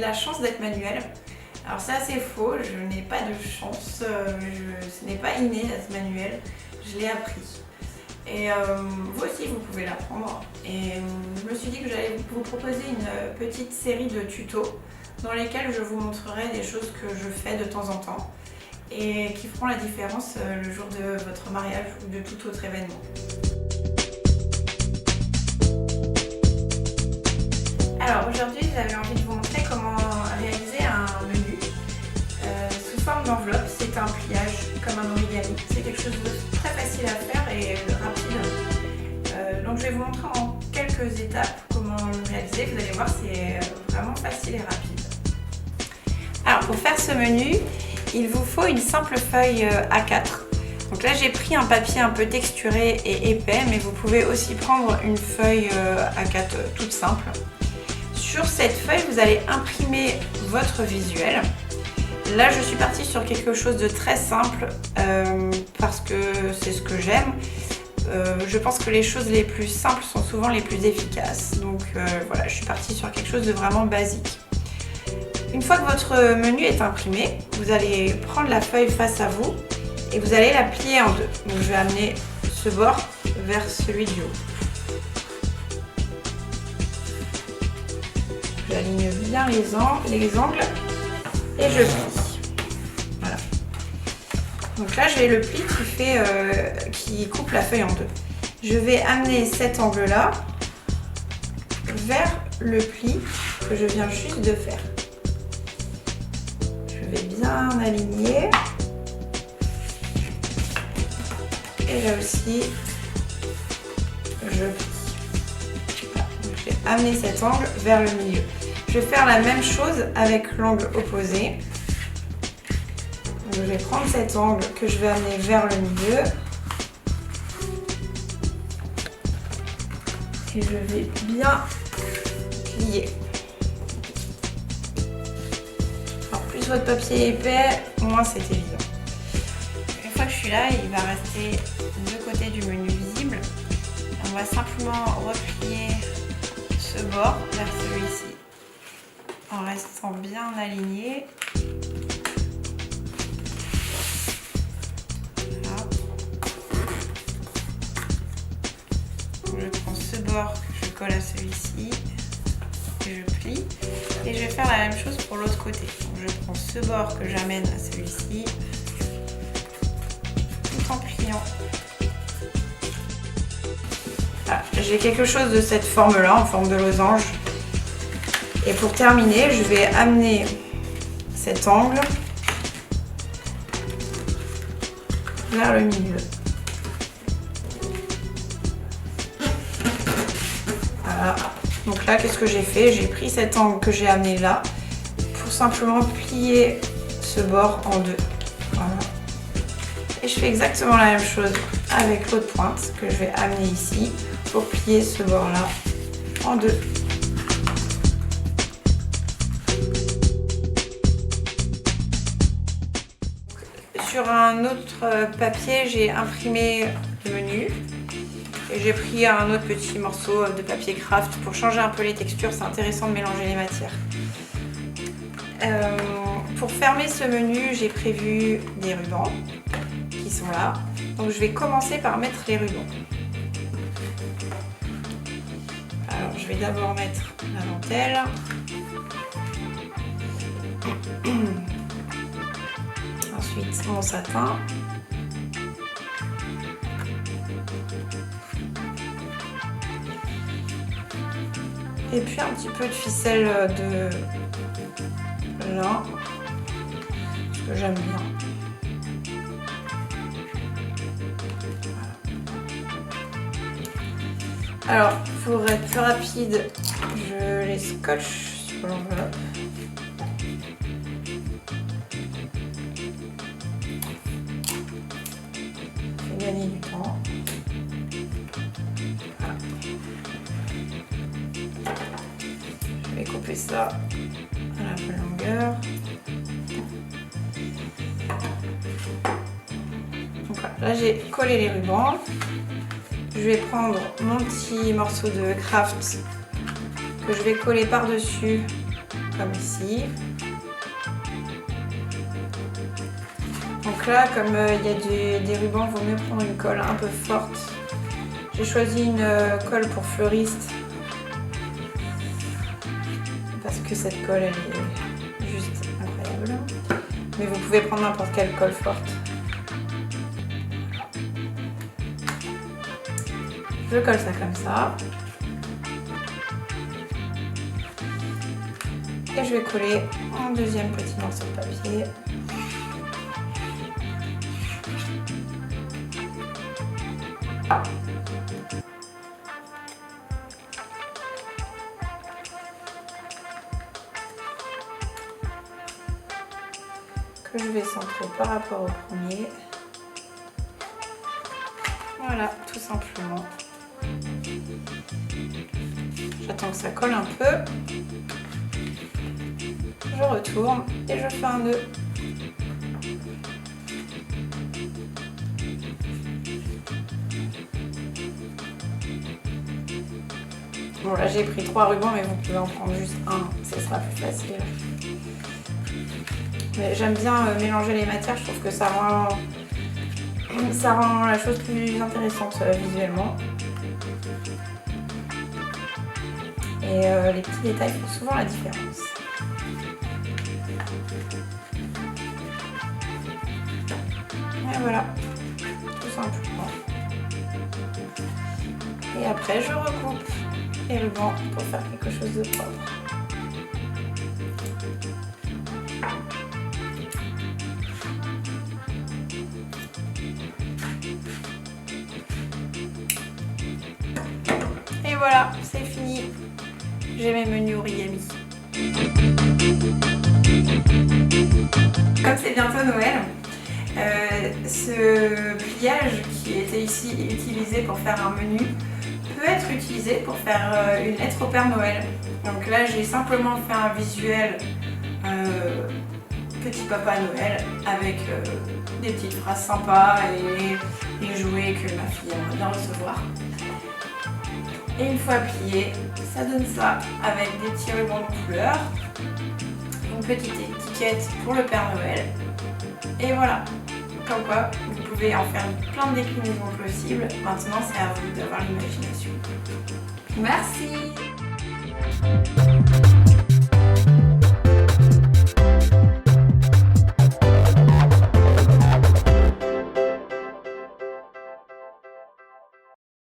la chance d'être manuelle. Alors c'est assez faux, je n'ai pas de chance, ce n'est pas inné à ce manuel, je l'ai appris. Et vous aussi vous pouvez l'apprendre. Et je me suis dit que j'allais vous proposer une petite série de tutos dans lesquels je vous montrerai des choses que je fais de temps en temps et qui feront la différence le jour de votre mariage ou de tout autre événement. Alors aujourd'hui j'avais envie de vous montrer comment réaliser un menu sous forme d'enveloppe. C'est un pliage comme un origami. C'est quelque chose de très facile à faire et rapide. Donc je vais vous montrer en quelques étapes comment le réaliser. Vous allez voir, c'est vraiment facile et rapide. Alors pour faire ce menu, il vous faut une simple feuille A4. Donc là j'ai pris un papier un peu texturé et épais, mais vous pouvez aussi prendre une feuille A4 toute simple. Sur cette feuille, vous allez imprimer votre visuel. Là, je suis partie sur quelque chose de très simple parce que c'est ce que j'aime. Je pense que les choses les plus simples sont souvent les plus efficaces. Donc voilà, je suis partie sur quelque chose de vraiment basique. Une fois que votre menu est imprimé, vous allez prendre la feuille face à vous et vous allez la plier en deux. Donc je vais amener ce bord vers celui du haut. J'aligne bien les angles et je plie. Voilà. Donc là j'ai le pli qui coupe la feuille en deux. Je vais amener cet angle-là vers le pli que je viens juste de faire. Je vais bien aligner. Et là aussi, je plie. Voilà. Donc, je vais amener cet angle vers le milieu. Je vais faire la même chose avec l'angle opposé. Donc, je vais prendre cet angle que je vais amener vers le milieu. Et je vais bien plier. Alors plus votre papier est épais, moins c'est évident. Une fois que je suis là, il va rester deux côtés du menu visible. On va simplement replier ce bord vers celui-ci en restant bien aligné. Voilà. Je prends ce bord que je colle à celui-ci et je plie. Et je vais faire la même chose pour l'autre côté. Donc je prends ce bord que j'amène à celui-ci tout en pliant. Voilà, j'ai quelque chose de cette forme-là, en forme de losange. Et pour terminer, je vais amener cet angle vers le milieu. Voilà. Donc là, qu'est-ce que j'ai fait? J'ai pris cet angle que j'ai amené là pour simplement plier ce bord en deux. Voilà. Et je fais exactement la même chose avec l'autre pointe que je vais amener ici pour plier ce bord-là en deux. Sur un autre papier, j'ai imprimé le menu. Et j'ai pris un autre petit morceau de papier craft pour changer un peu les textures. C'est intéressant de mélanger les matières. Pour fermer ce menu, j'ai prévu des rubans qui sont là. Donc je vais commencer par mettre les rubans. Alors je vais d'abord mettre la dentelle. Ensuite mon satin. Et puis un petit peu de ficelle de lin, ce que j'aime bien. Voilà. Alors, pour être plus rapide, je les scotche sur l'enveloppe. Je vais gagner du temps. Voilà. Je vais couper ça à la même longueur. Donc voilà, là j'ai collé les rubans. Je vais prendre mon petit morceau de craft que je vais coller par-dessus comme ici. Donc là, comme il y a des rubans, il vaut mieux prendre une colle un peu forte. J'ai choisi une colle pour fleuriste parce que cette colle elle est juste incroyable. Mais vous pouvez prendre n'importe quelle colle forte. Je colle ça comme ça. Et je vais coller un deuxième petit morceau de papier. Que je vais centrer par rapport au premier. Voilà, tout simplement. J'attends que ça colle un peu. Je retourne et je fais un nœud. Bon là j'ai pris 3 rubans mais vous pouvez en prendre juste un, ce sera plus facile. Mais j'aime bien mélanger les matières, je trouve que ça rend la chose plus intéressante visuellement. Et les petits détails font souvent la différence. Et voilà, tout simplement. Et après je recoupe les rubans pour faire quelque chose de propre. Et voilà, c'est fini. J'ai mes menus origami. Comme c'est bientôt Noël, ce pliage qui était ici utilisé pour faire un menu peut être utilisé pour faire une lettre au Père Noël. Donc là j'ai simplement fait un visuel petit papa Noël avec des petites phrases sympas et les jouets que ma fille aimerait bien recevoir. Et une fois plié, ça donne ça avec des petits rubans de couleur, une petite étiquette pour le Père Noël. Et voilà, comme quoi vous pouvez en faire plein de déclinaisons possibles. Maintenant c'est à vous d'avoir l'imagination. Merci.